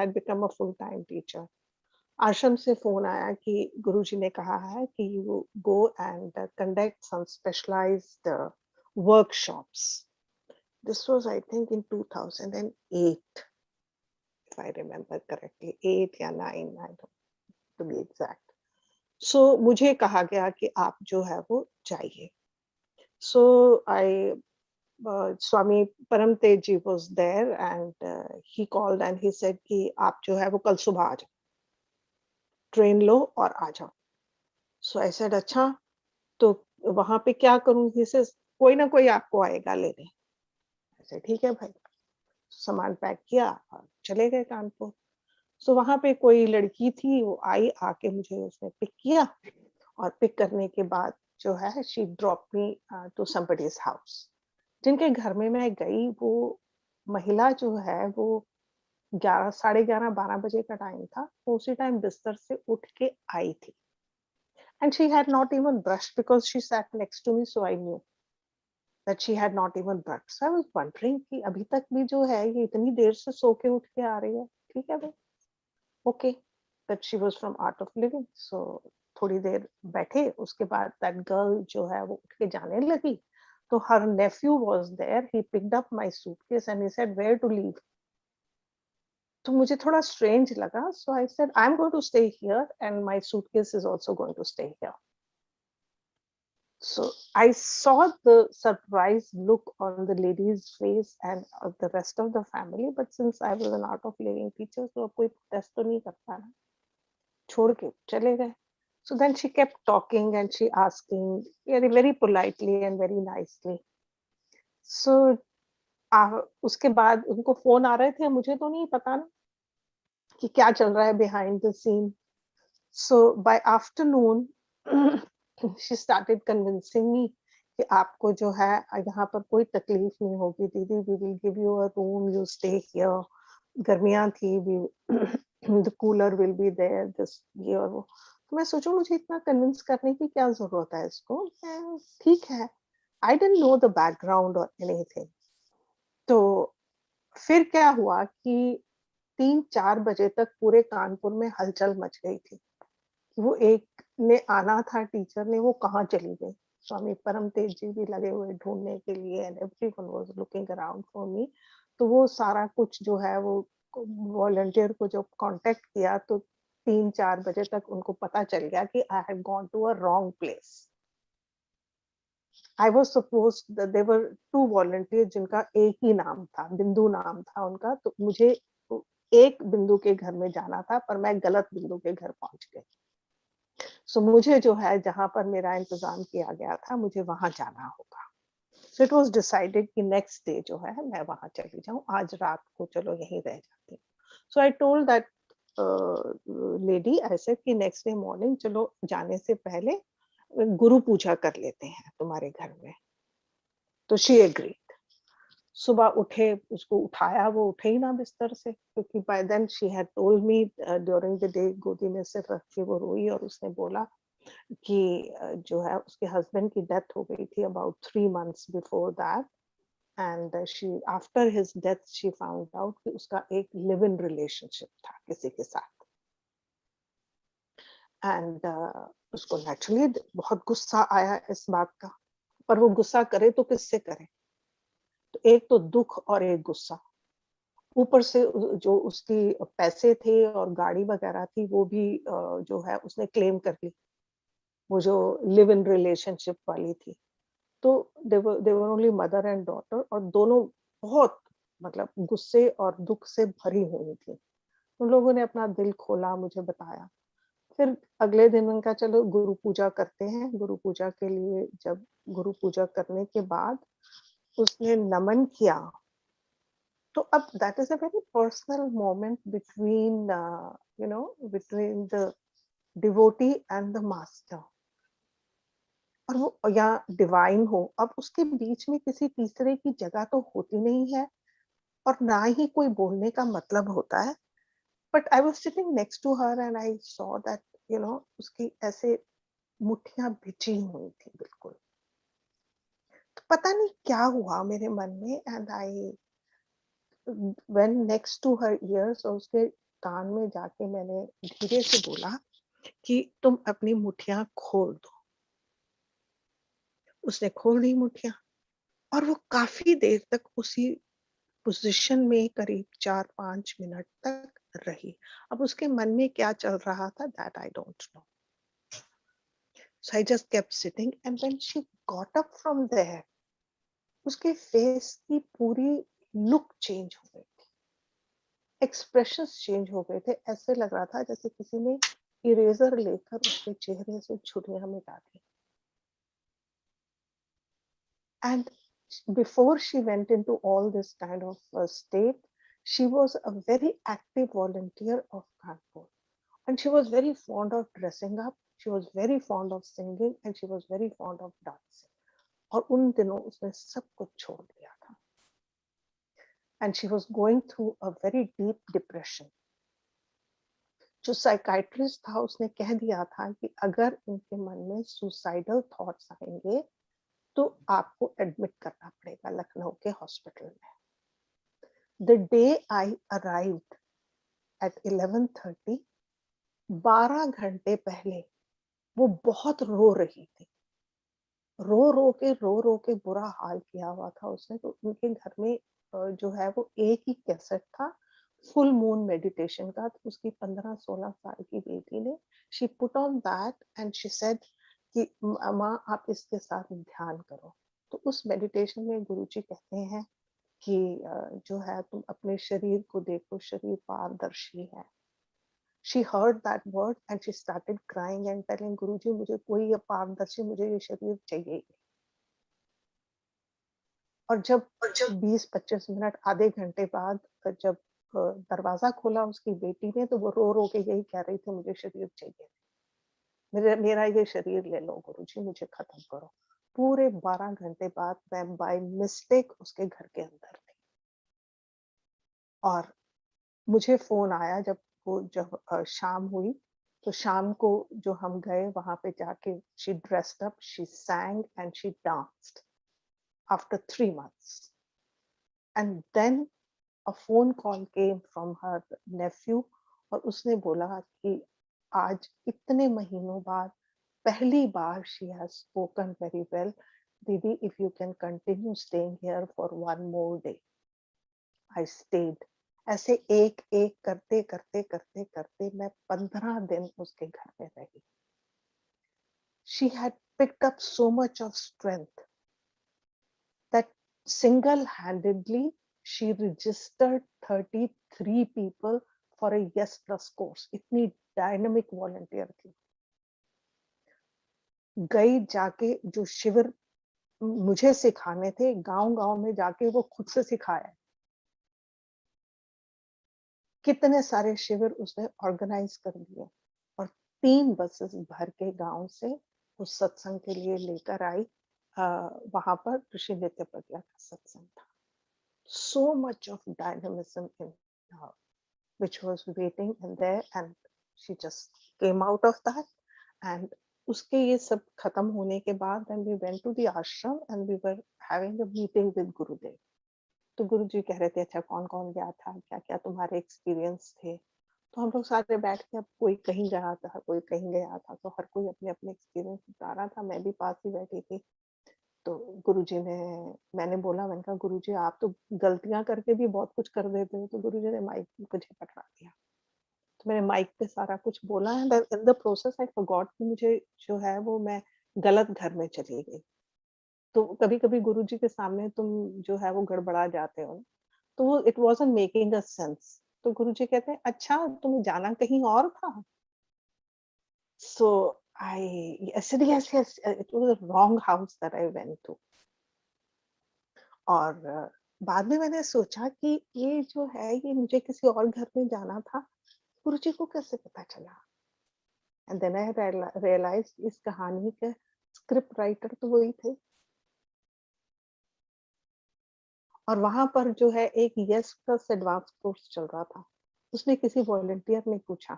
had become a full time teacher. आश्रम से phone आया कि गुरुजी ने कहा है कि you go and conduct some specialized workshops. This was, I think, in 2008, if I remember correctly, 8 या 9, I don't to be exact. So मुझे कहा गया कि आप जो है वो जाइए. So I Swami Param Tej ji was there, and he called and he said कि आप जो है वो कल सुबह आ जाओ, ट्रेन लो और आ जाओ. So I said अच्छा, तो वहां पे क्या करूं? He says कोई ना कोई आपको आएगा लेने. I said ठीक है भाई. सामान पैक किया और चले गए कानपुर. So वहां पे कोई लड़की थी, वो आई, आके मुझे उसने पिक किया, और पिक करने के बाद जो है she dropped me to somebody's house. जिनके घर में मैं गई, वो महिला जो है वो 11, साढ़े 11, 12 बजे का टाइम था. वो उसी टाइम बिस्तर से उठ के आई थी. And she had not even brushed because she sat next to me, so I knew that she had not even brushed. So I was wondering कि अभी तक भी जो है ये इतनी देर से सो के उठ के आ रही है. ठीक है भाई, okay, that she was from Art of Living. So थोड़ी देर बैठे, उसके बाद that girl जो है वो उठ के जाने लगी. तो her nephew was there. He picked up my suitcase and he said where to leave. तो मुझे थोड़ा strange लगा. So I said I'm going to stay here and my suitcase is also going to stay here. So I saw the surprised look on the lady's face and of the rest of the family, but since I was an Art of Living teacher, so कोई protest तो नहीं करता ना, छोड़ के चले गए. So then she kept talking and she asking very, very politely and very nicely. So उसके बाद उनको फोन आ रहे थे, मुझे तो नहीं पता ना कि क्या चल रहा है behind the scene. So by afternoon, she started convincing me कि आपको जो है यहाँ पर कोई तकलीफ नहीं होगी दीदी, we will give you a room, you stay here. गर्मियाँ थी, the cooler will be there, this ये और वो. तो मैं सोचूं मुझे इतना कन्विंस करने की क्या जरूरत है इसको, ठीक है. I didn't know the background or anything. तो फिर क्या हुआ कि 3-4 बजे तक पूरे कानपुर में हलचल मच गई थी. वो एक ने आना था, टीचर ने, वो कहाँ चली गई. स्वामी परम तेज जी भी लगे हुए ढूंढने के लिए, and everyone was looking around for me. तो वो सारा कुछ जो है वो वॉलंटियर को जब कांटेक्ट किया, तो 3-4 बजे तक उनको पता चल गया कि I had gone to a wrong place. I was supposed that there were 2 volunteer जिनका एक ही नाम था, बिंदु नाम था उनका. तो मुझे एक बिंदु के घर में जाना था, पर मैं गलत बिंदु के घर पहुंच गई. सो मुझे जो है जहां पर मेरा इंतजाम किया गया था, मुझे वहां जाना होगा. सो इट वाज डिसाइडेड कि नेक्स्ट डे जो है मैं वहां चली जाऊं, आज रात को चलो यहीं रह जाती हूँ. So I told that lady, I said कि नेक्स्ट डे मॉर्निंग चलो जाने से पहले गुरु पूजा कर लेते हैं तुम्हारे घर में. तो शी एग्रीड. सुबह उठे, उसको उठाया, वो उठे ही ना बिस्तर से, क्योंकि by then she had told me during the day, गोदी में सिर रख के वो रोई और उसने बोला कि जो है उसके हस्बैंड की डेथ हो गई थी about 3 months before that. And she after his death she found out कि उसका एक लिव इन रिलेशनशिप था किसी के साथ. एंड उसको नेचुरली बहुत गुस्सा आया इस बात का, पर वो गुस्सा करे तो किससे करे. तो एक तो दुख और एक गुस्सा, ऊपर से जो उसकी पैसे थे और गाड़ी वगैरह थी वो भी जो है उसने क्लेम कर ली, वो जो लिव इन रिलेशनशिप वाली थी. तो they were only mother and daughter, और दोनों बहुत मतलब गुस्से और दुख से भरी हुई थी. उन लोगों ने अपना दिल खोला, मुझे बताया. फिर अगले दिन उनका चलो गुरु पूजा करते हैं. गुरु पूजा के लिए जब गुरु पूजा करने के बाद उसने नमन किया, तो अब that is a very personal moment between between the devotee and the master. और वो या डिवाइन हो, अब उसके बीच में किसी तीसरे की जगह तो होती नहीं है, और ना ही कोई बोलने का मतलब होता है. But I was sitting next to her and I saw that उसकी ऐसे मुट्ठियां भिजी हुई थी बिल्कुल. तो पता नहीं क्या हुआ मेरे मन में, and I went next to her ears, और उसके कान में जाके मैंने धीरे से बोला कि तुम अपनी मुठ्ठियाँ खोल दो। उसने खोल दी मुठ्ठियाँ और वो काफ़ी देर तक उसी पोज़ीशन में करीब 4-5 मिनट तक रही। अब उसके मन में क्या चल रहा था that I don't know. So I just kept sitting and when she got up from there, उसके फेस की पूरी लुक चेंज हो गई थी, एक्सप्रेशंस चेंज हो गए थे। ऐसे लग रहा था जैसे किसी ने इरेज़र लेकर उसके चेहरे से झुर्रियाँ मिटा दी। And before she went into all this kind of state, she was a very active volunteer of Kanpur. And she was very fond of dressing up, she was very fond of singing, and she was very fond of dancing. और उन दिनों उसने सब कुछ छोड़ दिया था। And she was going through a very deep depression. जो साइकाइट्रिस्ट था उसने कह दिया था कि अगर इनके मन में सुसाइडल थॉट्स आएंगे तो आपको एडमिट करना पड़ेगा लखनऊ के हॉस्पिटल में। The day I arrived at 11:30, 12 घंटे पहले वो बहुत रो रही थी। रो के बुरा हाल किया हुआ था उसने। तो उनके घर में जो है वो एक ही कैसेट था फुल मून मेडिटेशन का। तो उसकी 15-16 साल की बेटी ने she put on that and she said कि माँ आप इसके साथ ध्यान करो। तो उस मेडिटेशन में गुरुजी कहते हैं कि जो है तुम अपने शरीर को देखो, शरीर पारदर्शी है। She heard that word and she started crying and telling गुरुजी मुझे कोई ये पारदर्शी, मुझे ये शरीर चाहिए। और जब 20-25 मिनट आधे घंटे बाद जब दरवाजा खोला उसकी बेटी ने तो वो रो के यही कह रही थी मुझे शरीर चाहिए, मेरा ये शरीर ले लो गुरुजी, मुझे खत्म करो। पूरे 12 घंटे बाद मैं बाय मिस्टेक उसके घर के अंदर थी और मुझे फोन आया जब शाम हुई। तो शाम को जो हम गए वहां पे जाके she dressed up, she sang and she danced after 3 months. And then a phone call came from her nephew और उसने बोला कि आज इतने महीनों बाद पहली बार she has spoken very well. दीदी if you can continue staying here for one more day. I stayed. ऐसे एक एक करते करते करते करते मैं 15 दिन उसके घर में रही। She had picked up so much of strength that single-handedly she registered 33 people for a yes plus course. इतनी डायनामिक वॉलंटियर थी। गई जाके जो शिविर मुझे सिखाने थे गांव-गांव में जाके वो खुद से सिखाया। कितने सारे शिविर उसने ऑर्गेनाइज कर दिए और 3 बसेस भर के गांव से उस सत्संग के लिए लेकर आई। वहां पर ऋषि नित्य प्रज्ञा का सत्संग था। So much of dynamism in her, which was waiting in there, and she just came out of that. And उसके ये सब खत्म होने के बाद then we went to the ashram and we were having a meeting with Gurudev. तो गुरुजी कह रहे थे अच्छा कौन कौन गया था, क्या क्या तुम्हारे एक्सपीरियंस थे। तो हम लोग सारे बैठ के, अब कोई कहीं गया था कोई कहीं गया था, तो हर कोई अपने अपने एक्सपीरियंस बता रहा था। मैं भी पास ही बैठी थी। तो गुरुजी ने मैंने बोला, मैंने कहा गुरुजी आप तो गलतियां करके भी बहुत कुछ कर देते हो। तो गुरुजी ने माइक मुझे पकड़ा दिया। तो मैंने माइक पे सारा कुछ बोला and in the process I forgot कि मुझे जो है वो मैं गलत घर में चली गई। तो कभी-कभी गुरुजी के सामने तुम जो है वो गड़बड़ा जाते हो। तो it wasn't making a sense. तो गुरुजी कहते हैं अच्छा तुम्हें जाना कहीं और था? सो आई said yes yes it was a wrong house that I went to। और बाद में मैंने सोचा कि ये जो है ये मुझे किसी और घर में जाना था, गुरुजी को कैसे पता चला? एंड देन आई रियलाइज्ड इस कहानी के स्क्रिप्ट राइटर तो वही थे। और वहां पर जो है एक यस प्लस एडवांस कोर्स चल रहा था। उसने किसी वॉलंटियर ने पूछा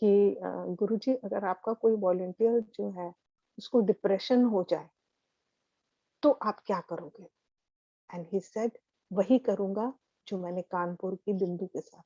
कि गुरुजी अगर आपका कोई वॉलंटियर जो है उसको डिप्रेशन हो जाए तो आप क्या करोगे? एंड ही सेड वही करूंगा जो मैंने कानपुर की बिंदु के साथ